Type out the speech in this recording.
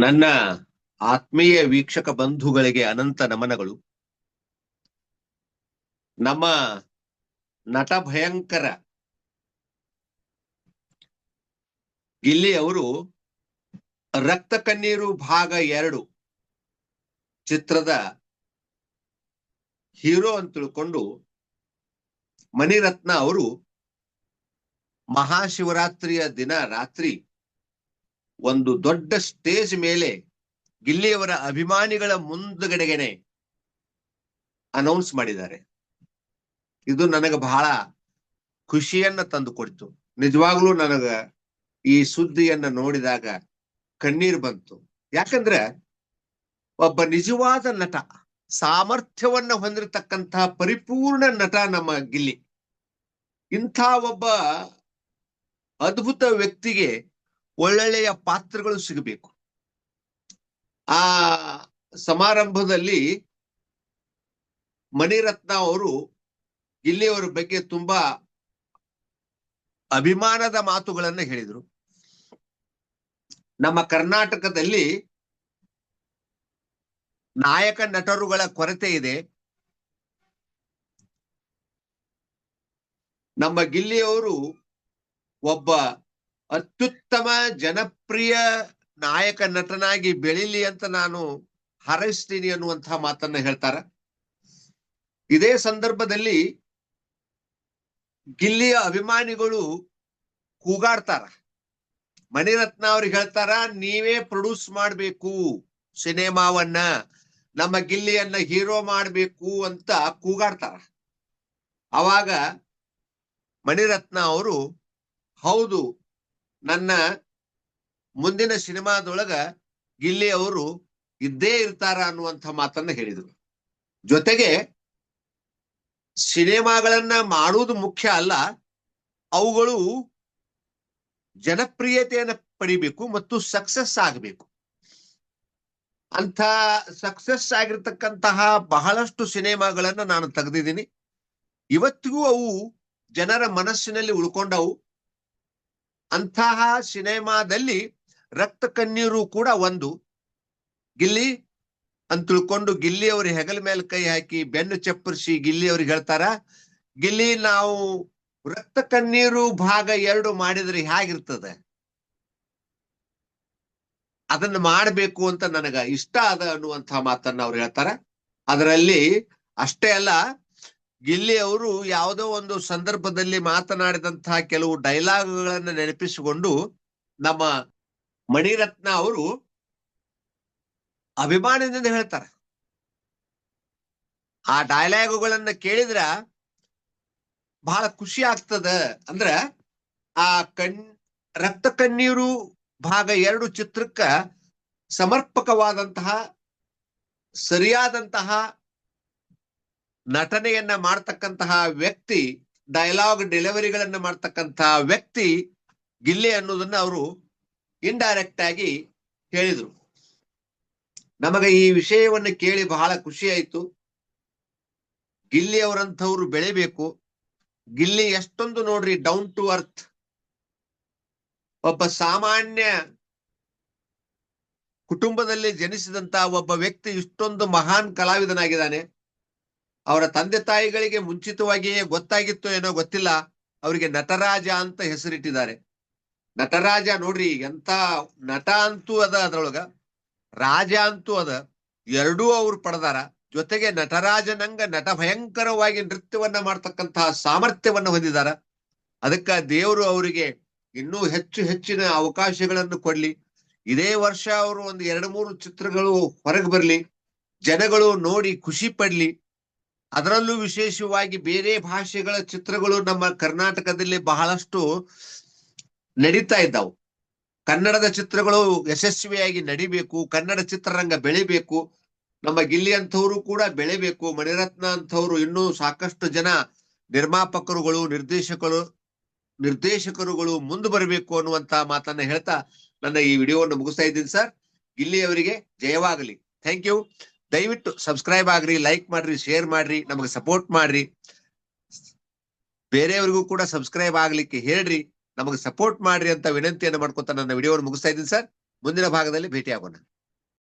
ನನ್ನ ಆತ್ಮೀಯ ವೀಕ್ಷಕ ಬಂಧುಗಳಿಗೆ ಅನಂತ ನಮನಗಳು. ನಮ್ಮ ನಟ ಭಯಂಕರ ಗಿಲ್ಲಿ ಅವರು ರಕ್ತ ಕಣ್ಣೀರು ಭಾಗ 2 ಚಿತ್ರದ ಹೀರೋ ಅಂತ ತಿಳ್ಕೊಂಡು ಮಣಿರತ್ನ ಅವರು ಮಹಾಶಿವರಾತ್ರಿಯ ದಿನ ರಾತ್ರಿ ಒಂದು ದೊಡ್ಡ ಸ್ಟೇಜ್ ಮೇಲೆ ಗಿಲ್ಲಿಯವರ ಅಭಿಮಾನಿಗಳ ಮುಂದುಗಡೆಗೆನೆ ಅನೌನ್ಸ್ ಮಾಡಿದ್ದಾರೆ. ಇದು ನನಗೆ ಬಹಳ ಖುಷಿಯನ್ನ ತಂದು ಕೊಡ್ತು. ನಿಜವಾಗ್ಲೂ ನನಗ ಈ ಸುದ್ದಿಯನ್ನ ನೋಡಿದಾಗ ಕಣ್ಣೀರು ಬಂತು. ಯಾಕಂದ್ರೆ ಒಬ್ಬ ನಿಜವಾದ ನಟ, ಸಾಮರ್ಥ್ಯವನ್ನ ಹೊಂದಿರತಕ್ಕಂತಹ ಪರಿಪೂರ್ಣ ನಟ ನಮ್ಮ ಗಿಲ್ಲಿ. ಇಂಥ ಒಬ್ಬ ಅದ್ಭುತ ವ್ಯಕ್ತಿಗೆ ಒಳ್ಳೊಳ್ಳೆಯ ಪಾತ್ರಗಳು ಸಿಗಬೇಕು. ಆ ಸಮಾರಂಭದಲ್ಲಿ ಮಣಿರತ್ನ ಅವರು ಗಿಲ್ಲಿಯವರ ಬಗ್ಗೆ ತುಂಬಾ ಅಭಿಮಾನದ ಮಾತುಗಳನ್ನ ಹೇಳಿದರು. ನಮ್ಮ ಕರ್ನಾಟಕದಲ್ಲಿ ನಾಯಕ ನಟರುಗಳ ಕೊರತೆ ಇದೆ. ನಮ್ಮ ಗಿಲ್ಲಿಯವರು ಒಬ್ಬ ಅತ್ಯುತ್ತಮ ಜನಪ್ರಿಯ ನಾಯಕ ನಟನಾಗಿ ಬೆಳೀಲಿ ಅಂತ ನಾನು ಹಾರೈಸ್ತೀನಿ ಅನ್ನುವಂತಹ ಮಾತನ್ನ ಹೇಳ್ತಾರ. ಇದೇ ಸಂದರ್ಭದಲ್ಲಿ ಗಿಲ್ಲಿಯ ಅಭಿಮಾನಿಗಳು ಕೂಗಾಡ್ತಾರ. ಮಣಿರತ್ನ ಅವ್ರಿಗೆ ಹೇಳ್ತಾರ, ನೀವೇ ಪ್ರೊಡ್ಯೂಸ್ ಮಾಡ್ಬೇಕು ಸಿನಿಮಾವನ್ನ, ನಮ್ಮ ಗಿಲ್ಲಿಯನ್ನ ಹೀರೋ ಮಾಡ್ಬೇಕು ಅಂತ ಕೂಗಾಡ್ತಾರ. ಅವಾಗ ಮಣಿರತ್ನ ಅವರು, ಹೌದು, ನನ್ನ ಮುಂದಿನ ಸಿನಿಮಾದೊಳಗ ಗಿಲ್ಲಿ ಅವರು ಇದ್ದೇ ಇರ್ತಾರ ಅನ್ನುವಂಥ ಮಾತನ್ನ ಹೇಳಿದರು. ಜೊತೆಗೆ ಸಿನಿಮಾಗಳನ್ನ ಮಾಡುವುದು ಮುಖ್ಯ ಅಲ್ಲ, ಅವುಗಳು ಜನಪ್ರಿಯತೆಯನ್ನು ಪಡಿಬೇಕು ಮತ್ತು ಸಕ್ಸಸ್ ಆಗಬೇಕು. ಅಂತ ಸಕ್ಸಸ್ ಆಗಿರ್ತಕ್ಕಂತಹ ಬಹಳಷ್ಟು ಸಿನಿಮಾಗಳನ್ನ ನಾನು ತೆಗೆದಿದ್ದೀನಿ. ಇವತ್ತಿಗೂ ಅವು ಜನರ ಮನಸ್ಸಿನಲ್ಲಿ ಉಳ್ಕೊಂಡವು. ಅಂತಹ ಸಿನಿಮಾದಲ್ಲಿ ರಕ್ತ ಕಣ್ಣೀರು ಕೂಡ ಒಂದು. ಗಿಲ್ಲಿ ಅಂತ ತಿಳ್ಕೊಂಡು ಗಿಲ್ಲಿ ಅವ್ರ ಹೆಗಲ ಮೇಲೆ ಕೈ ಹಾಕಿ ಬೆನ್ನು ಚಪ್ಪರಿಸಿ ಗಿಲ್ಲಿ ಅವ್ರಿಗೆ ಹೇಳ್ತಾರ, ಗಿಲ್ಲಿ, ನಾವು ರಕ್ತ ಕಣ್ಣೀರು ಭಾಗ 2 ಮಾಡಿದ್ರೆ ಹೇಗಿರ್ತದೆ, ಅದನ್ನ ಮಾಡಬೇಕು ಅಂತ ನನಗ ಇಷ್ಟ ಅದ ಅನ್ನುವಂಥ ಮಾತನ್ನ ಅವ್ರು ಹೇಳ್ತಾರ. ಅದರಲ್ಲಿ ಅಷ್ಟೇ ಅಲ್ಲ, ಗಿಲ್ಲಿ ಅವರು ಯಾವುದೋ ಒಂದು ಸಂದರ್ಭದಲ್ಲಿ ಮಾತನಾಡಿದಂತಹ ಕೆಲವು ಡೈಲಾಗ್ಗಳನ್ನ ನೆನಪಿಸಿಕೊಂಡು ನಮ್ಮ ಮಣಿರತ್ನ ಅವರು ಅಭಿಮಾನದಿಂದ ಹೇಳ್ತಾರ. ಆ ಡೈಲಾಗುಗಳನ್ನ ಕೇಳಿದ್ರ ಬಹಳ ಖುಷಿ ಆಗ್ತದ. ಅಂದ್ರ ಆ ರಕ್ತ ಕಣ್ಣೀರು ಭಾಗ 2 ಚಿತ್ರಕ್ಕ ಸಮರ್ಪಕವಾದಂತಹ, ಸರಿಯಾದಂತಹ ನಟನೆಯನ್ನ ಮಾಡ್ತಕ್ಕಂತಹ ವ್ಯಕ್ತಿ, ಡೈಲಾಗ್ ಡೆಲಿವರಿಗಳನ್ನ ಮಾಡ್ತಕ್ಕಂತಹ ವ್ಯಕ್ತಿ ಗಿಲ್ಲಿ ಅನ್ನೋದನ್ನ ಅವರು ಇಂಡೈರೆಕ್ಟ್ ಆಗಿ ಹೇಳಿದ್ರು. ನಮಗೆ ಈ ವಿಷಯವನ್ನು ಕೇಳಿ ಬಹಳ ಖುಷಿ ಆಯ್ತು. ಗಿಲ್ಲಿ ಅವರಂಥವ್ರು ಬೆಳಿಬೇಕು. ಗಿಲ್ಲಿ ಎಷ್ಟೊಂದು ನೋಡ್ರಿ ಡೌನ್ ಟು ಅರ್ತ್, ಒಬ್ಬ ಸಾಮಾನ್ಯ ಕುಟುಂಬದಲ್ಲಿ ಜನಿಸಿದಂತ ಒಬ್ಬ ವ್ಯಕ್ತಿ ಇಷ್ಟೊಂದು ಮಹಾನ್ ಕಲಾವಿದನಾಗಿದ್ದಾನೆ. ಅವರ ತಂದೆ ತಾಯಿಗಳಿಗೆ ಮುಂಚಿತವಾಗಿಯೇ ಗೊತ್ತಾಗಿತ್ತು ಏನೋ ಗೊತ್ತಿಲ್ಲ, ಅವರಿಗೆ ನಟರಾಜ ಅಂತ ಹೆಸರಿಟ್ಟಿದ್ದಾರೆ. ನಟರಾಜ ನೋಡ್ರಿ, ಎಂತ ನಟ ಅಂತೂ ಅದ, ಅದ್ರೊಳಗ ರಾಜ ಅಂತೂ ಅದ, ಎರಡೂ ಅವ್ರು ಪಡೆದಾರ. ಜೊತೆಗೆ ನಟರಾಜನಂಗ ನಟ ಭಯಂಕರವಾಗಿ ನೃತ್ಯವನ್ನ ಮಾಡ್ತಕ್ಕಂತಹ ಸಾಮರ್ಥ್ಯವನ್ನ ಹೊಂದಿದಾರ. ಅದಕ್ಕ ದೇವರು ಅವರಿಗೆ ಇನ್ನೂ ಹೆಚ್ಚಿನ ಅವಕಾಶಗಳನ್ನು ಕೊಡ್ಲಿ. ಇದೇ ವರ್ಷ ಅವರು ಒಂದು 2-3 ಚಿತ್ರಗಳು ಹೊರಗೆ ಬರ್ಲಿ, ಜನಗಳು ನೋಡಿ ಖುಷಿ ಪಡ್ಲಿ. ಅದರಲ್ಲೂ ವಿಶೇಷವಾಗಿ ಬೇರೆ ಭಾಷೆಗಳ ಚಿತ್ರಗಳು ನಮ್ಮ ಕರ್ನಾಟಕದಲ್ಲಿ ಬಹಳಷ್ಟು ನಡೀತಾ ಇದ್ದಾವು. ಕನ್ನಡದ ಚಿತ್ರಗಳು ಯಶಸ್ವಿಯಾಗಿ ನಡಿಬೇಕು, ಕನ್ನಡ ಚಿತ್ರರಂಗ ಬೆಳಿಬೇಕು, ನಮ್ಮ ಗಿಲ್ಲಿ ಅಂಥವ್ರು ಕೂಡ ಬೆಳಿಬೇಕು, ಮಣಿರತ್ನ ಅಂಥವ್ರು ಇನ್ನೂ ಸಾಕಷ್ಟು ಜನ ನಿರ್ಮಾಪಕರುಗಳು, ನಿರ್ದೇಶಕರುಗಳು ಮುಂದೆ ಬರಬೇಕು ಅನ್ನುವಂತ ಮಾತನ್ನ ಹೇಳ್ತಾ ನನ್ನ ಈ ವಿಡಿಯೋವನ್ನು ಮುಗಿಸ್ತಾ ಇದ್ದೀನಿ ಸರ್. ಗಿಲ್ಲಿ ಅವರಿಗೆ ಜಯವಾಗಲಿ. Thank you. ದಯವಿಟ್ಟು ಸಬ್ಸ್ಕ್ರೈಬ್ ಆಗ್ರಿ, ಲೈಕ್ ಮಾಡ್ರಿ, ಶೇರ್ ಮಾಡ್ರಿ, ನಮಗೆ ಸಪೋರ್ಟ್ ಮಾಡ್ರಿ. ಬೇರೆಯವರಿಗೂ ಕೂಡ ಸಬ್ಸ್ಕ್ರೈಬ್ ಆಗ್ಲಿಕ್ಕೆ ಹೇಳ್ರಿ, ನಮಗೆ ಸಪೋರ್ಟ್ ಮಾಡ್ರಿ ಅಂತ ವಿನಂತಿಯನ್ನು ಮಾಡ್ಕೊತಾ ನನ್ನ ವಿಡಿಯೋವನ್ನು ಮುಗಿಸ್ತಾ ಇದ್ದೀನಿ ಸರ್. ಮುಂದಿನ ಭಾಗದಲ್ಲಿ ಭೇಟಿಯಾಗೋಣ.